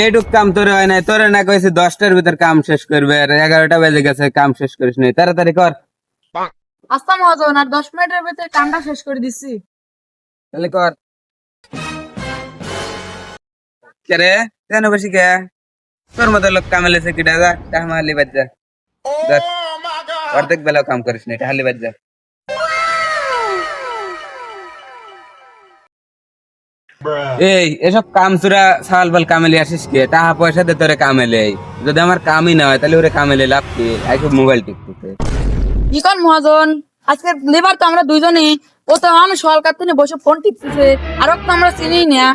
এইটুক কাম তোর হয় নাই, তোরে না কইছি 10টার ভিতর কাম শেষ করবে, আর 11টা বেজে গেছে, কাম শেষ করিস নাই, তাড়াতাড়ি কর। আচ্ছা মহাজন, আর 10 মিনিটের ভিতরে কামটা শেষ করে দিচ্ছি। তাহলে কর। কে রে, কেন বেশি কে? তোর মতো লোক কামে লেছে কিটা? যা টাহালি বাজ যা, অর্ধেক বেলাও কাম করিস নাই, টাহালি বাজ যা। এই এসব কাম চুরা সাল বাল কামেলি আসিস কে? টাকা পয়সা দে তোরে কামেলে। যদি আমার কামই না হয় তাহলে ওরে কামেলে লাভ কি? আইসব মোবাইল টিপতে। কি কর মহাজন, আজকে লেবার তো আমরা দুইজনই। ও তো আমি সকাল থেকে বসে ফোন টিপতেছে, আর ওকে তো আমরা চিনি না।